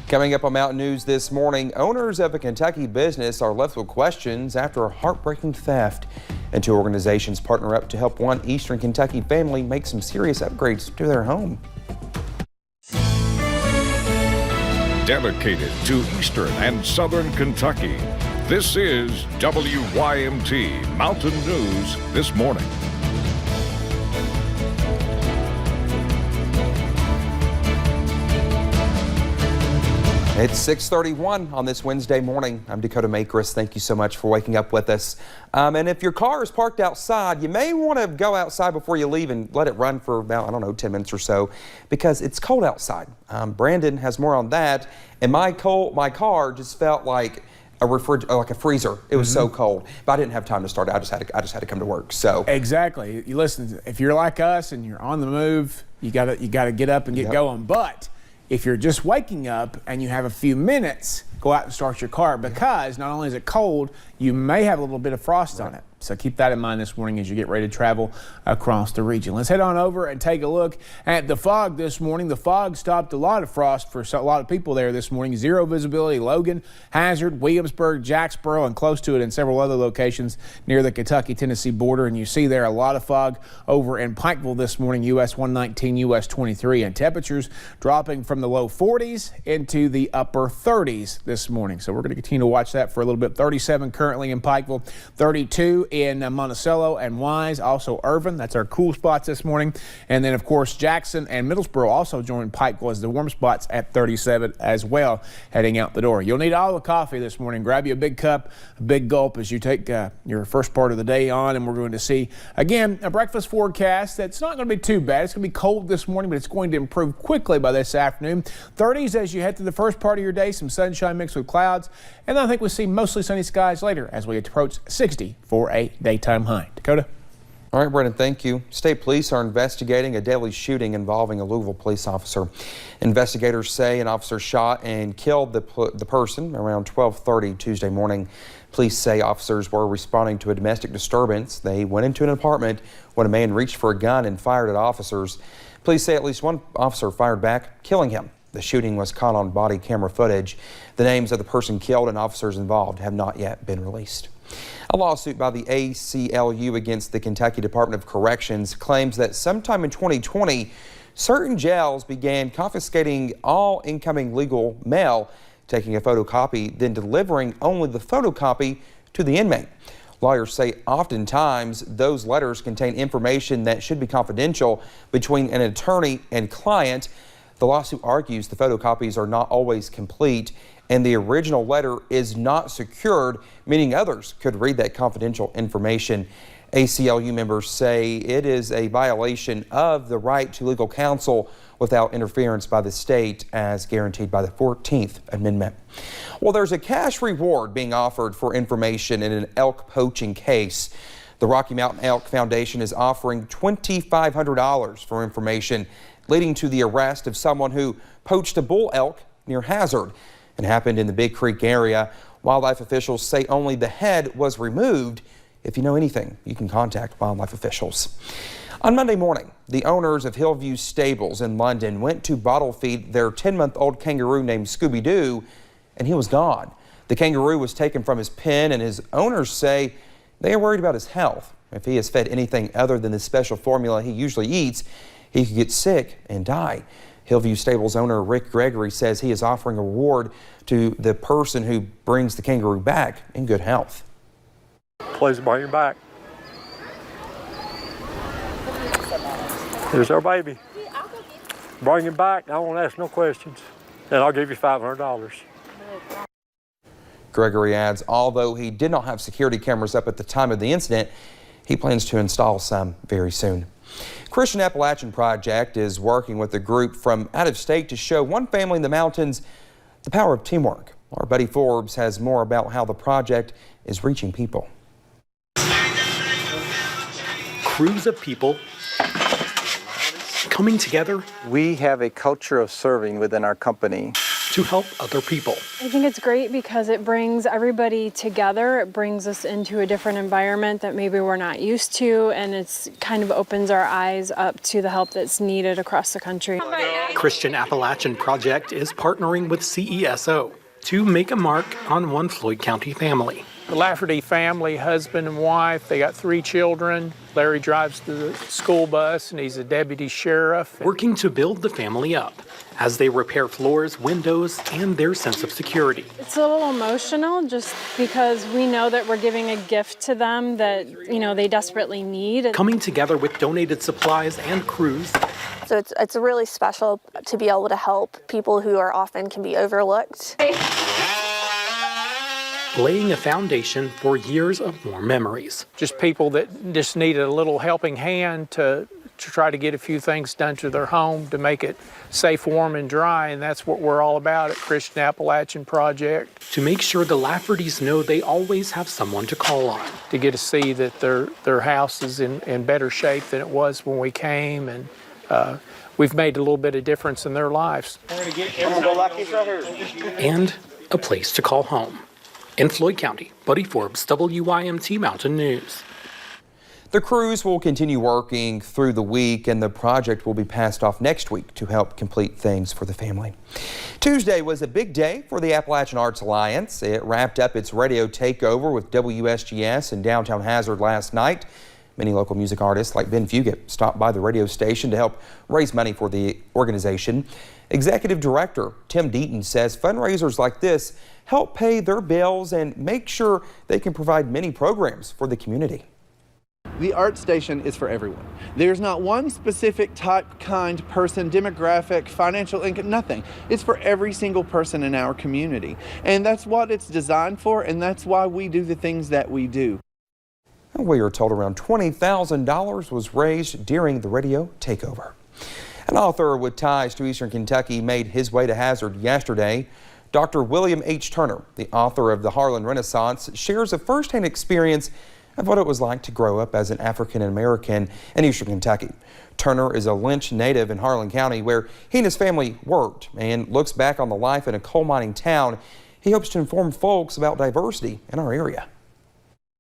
Coming up on Mountain News this morning, owners of a Kentucky business are left with questions after a heartbreaking theft. And two organizations partner up to help one Eastern Kentucky family make some serious upgrades to their home. Dedicated to Eastern and Southern Kentucky, this is WYMT Mountain News this morning. It's 6:31 on this Wednesday morning. I'm Dakota Makris. Thank you so much for waking up with us. And if your car is parked outside, you may want to go outside before you leave and let it run for about, 10 minutes or so, because it's cold outside. Brandon has more on that. And my car just felt like like a freezer. It was so cold, but I didn't have time to start. I just had to come to work. So exactly. You listen. If you're like us and you're on the move, you gotta get up and get going. But if you're just waking up and you have a few minutes, go out and start your car, because not only is it cold, you may have a little bit of frost on it. So keep that in mind this morning as you get ready to travel across the region. Let's head on over and take a look at the fog this morning. The fog stopped a lot of frost for a lot of people there this morning. Zero visibility, Logan, Hazard, Williamsburg, Jacksboro, and close to it in several other locations near the Kentucky-Tennessee border. And you see there a lot of fog over in Pikeville this morning, US 119, US 23, and temperatures dropping from the low 40s into the upper 30s this morning. So we're going to continue to watch that for a little bit. 37 currently in Pikeville, 32 in Monticello and Wise, also Irvin. That's our cool spots this morning. And then, of course, Jackson and Middlesboro also joined Pikeville as the warm spots at 37 as well, heading out the door. You'll need all the coffee this morning. Grab you a big cup, a big gulp as you take your first part of the day on. And we're going to see, again, a breakfast forecast that's not going to be too bad. It's going to be cold this morning, but it's going to improve quickly by this afternoon. 30s as you head through the first part of your day, some sunshine mixed with clouds. And I think we'll see mostly sunny skies later as we approach 60 for a daytime high. Dakota? All right, Brendan, thank you. State police are investigating a deadly shooting involving a Louisville police officer. Investigators say an officer shot and killed the person around 12:30 Tuesday morning. Police say officers were responding to a domestic disturbance. They went into an apartment when a man reached for a gun and fired at officers. Police say at least one officer fired back, killing him. The shooting was caught on body camera footage. The names of the person killed and officers involved have not yet been released. A lawsuit by the ACLU against the Kentucky Department of Corrections claims that sometime in 2020, certain jails began confiscating all incoming legal mail, taking a photocopy, then delivering only the photocopy to the inmate. Lawyers say oftentimes those letters contain information that should be confidential between an attorney and client. The lawsuit argues the photocopies are not always complete and the original letter is not secured, meaning others could read that confidential information. ACLU members say it is a violation of the right to legal counsel without interference by the state as guaranteed by the 14th Amendment. Well, there's a cash reward being offered for information in an elk poaching case. The Rocky Mountain Elk Foundation is offering $2,500 for information leading to the arrest of someone who poached a bull elk near Hazard. It happened in the Big Creek area. Wildlife officials say only the head was removed. If you know anything, you can contact wildlife officials. On Monday morning, the owners of Hillview Stables in London went to bottle feed their 10-month-old kangaroo named Scooby-Doo, and he was gone. The kangaroo was taken from his pen, and his owners say they are worried about his health. If he is fed anything other than the special formula he usually eats, he could get sick and die. Hillview Stables owner Rick Gregory says he is offering a reward to the person who brings the kangaroo back in good health. Please bring him back. Here's our baby. Bring him back. I won't ask no questions. And I'll give you $500. Gregory adds, although he did not have security cameras up at the time of the incident, he plans to install some very soon. Christian Appalachian Project is working with a group from out of state to show one family in the mountains the power of teamwork. Our Buddy Forbes has more about how the project is reaching people. Crews of people coming together. We have a culture of serving within our company. to help other people. I think it's great because it brings everybody together. It brings us into a different environment that maybe we're not used to, and it's kind of opens our eyes up to the help that's needed across the country. Christian Appalachian Project is partnering with CESO to make a mark on one Floyd County family. The Lafferty family, husband and wife, they got 3 children. Larry drives the school bus and he's a deputy sheriff. Working to build the family up as they repair floors, windows, and their sense of security. It's a little emotional just because we know that we're giving a gift to them that, they desperately need. Coming together with donated supplies and crews. So it's really special to be able to help people who are often can be overlooked. Laying a foundation for years of more memories. Just people that just needed a little helping hand to try to get a few things done to their home to make it safe, warm, and dry, and that's what we're all about at Christian Appalachian Project. To make sure the Laffertys know they always have someone to call on. To get to see that their house is in better shape than it was when we came, and we've made a little bit of difference in their lives. And a place to call home. In Floyd County, Buddy Forbes, WYMT Mountain News. The crews will continue working through the week, and the project will be passed off next week to help complete things for the family. Tuesday was a big day for the Appalachian Arts Alliance. It wrapped up its radio takeover with WSGS in downtown Hazard last night. Many local music artists like Ben Fugit stopped by the radio station to help raise money for the organization. Executive Director Tim Deaton says fundraisers like this help pay their bills and make sure they can provide many programs for the community. The art station is for everyone. There's not one specific type, kind, person, demographic, financial income, nothing. It's for every single person in our community. And that's what it's designed for, and that's why we do the things that we do. We are told around $20,000 was raised during the radio takeover. An author with ties to Eastern Kentucky made his way to Hazard yesterday. Dr. William H. Turner, the author of the Harlan Renaissance, shares a firsthand experience of what it was like to grow up as an African American in Eastern Kentucky. Turner is a Lynch native in Harlan County where he and his family worked, and looks back on the life in a coal mining town. He hopes to inform folks about diversity in our area.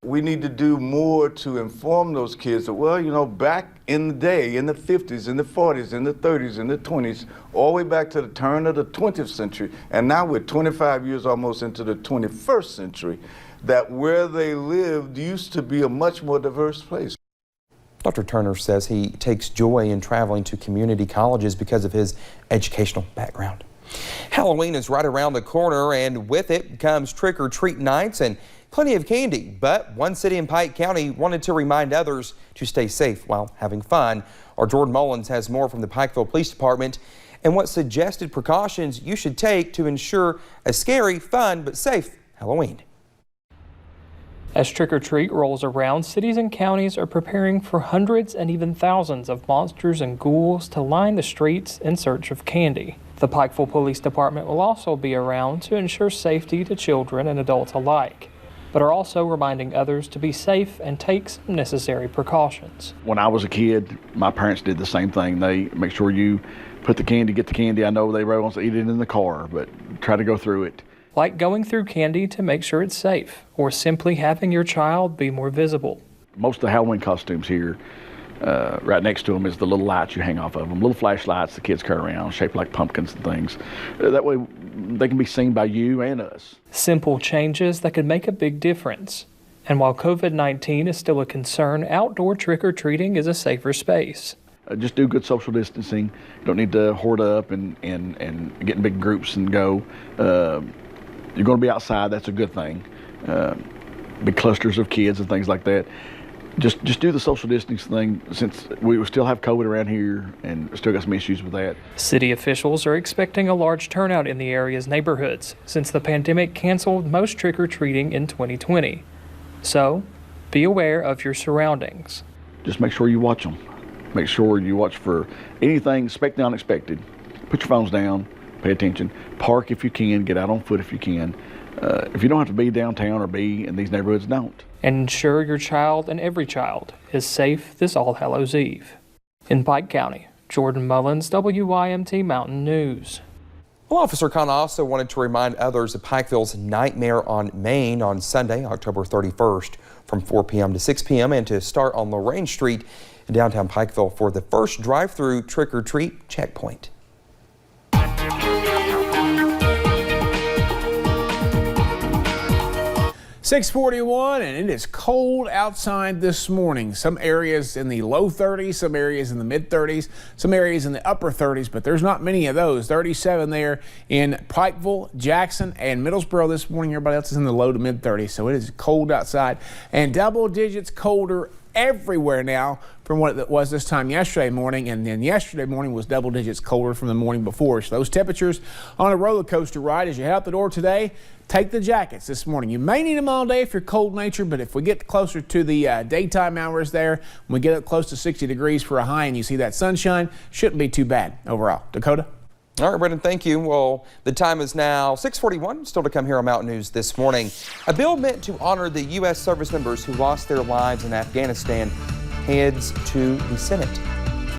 We need to do more to inform those kids that, well, back in the day, in the 50s, in the 40s, in the 30s, in the 20s, all the way back to the turn of the 20th century, and now we're 25 years almost into the 21st century, that where they lived used to be a much more diverse place. Dr. Turner says he takes joy in traveling to community colleges because of his educational background. Halloween is right around the corner, and with it comes trick-or-treat nights and plenty of candy. But one city in Pike County wanted to remind others to stay safe while having fun. Our Jordan Mullins has more from the Pikeville Police Department and what suggested precautions you should take to ensure a scary, fun, but safe Halloween. As trick-or-treat rolls around, cities and counties are preparing for hundreds and even thousands of monsters and ghouls to line the streets in search of candy. The Pikeville Police Department will also be around to ensure safety to children and adults alike, but are also reminding others to be safe and take some necessary precautions. When I was a kid, my parents did the same thing. They make sure you put the candy, get the candy. I know they really want to eat it in the car, but try to go through it. Like going through candy to make sure it's safe, or simply having your child be more visible. Most of the Halloween costumes here, right next to them is the little lights you hang off of them, little flashlights the kids carry around, shaped like pumpkins and things. That way they can be seen by you and us. Simple changes that could make a big difference. And while COVID-19 is still a concern, outdoor trick-or-treating is a safer space. Just do good social distancing. You don't need to hoard up and get in big groups and go. You're going to be outside, that's a good thing. Big clusters of kids and things like that. Just do the social distancing thing, since we still have COVID around here and still got some issues with that. City officials are expecting a large turnout in the area's neighborhoods since the pandemic canceled most trick-or-treating in 2020. So, be aware of your surroundings. Just make sure you watch them. Make sure you watch for anything expected and unexpected. Put your phones down, pay attention. Park if you can, get out on foot if you can. If you don't have to be downtown or be in these neighborhoods, don't. And ensure your child and every child is safe this All Hallows Eve. In Pike County, Jordan Mullins, WYMT Mountain News. Well, Officer Khan also wanted to remind others of Pikeville's Nightmare on Main on Sunday, October 31st from 4 p.m. to 6 p.m. and to start on Lorraine Street in downtown Pikeville for the first drive-through trick-or-treat checkpoint. 6:41, and it is cold outside this morning. Some areas in the low 30s, some areas in the mid 30s, some areas in the upper 30s, but there's not many of those. 37 there in Pikeville, Jackson, and Middlesboro this morning. Everybody else is in the low to mid 30s, so it is cold outside and double digits colder everywhere now from what it was this time yesterday morning, and then yesterday morning was double digits colder from the morning before. So those temperatures on a roller coaster ride as you head out the door today. Take the jackets this morning. You may need them all day if you're cold natured, but if we get closer to the daytime hours there, when we get up close to 60 degrees for a high and you see that sunshine, shouldn't be too bad overall. Dakota? All right, Brendan, thank you. Well, the time is now 6:41. Still to come here on Mountain News this morning. A bill meant to honor the U.S. service members who lost their lives in Afghanistan heads to the Senate.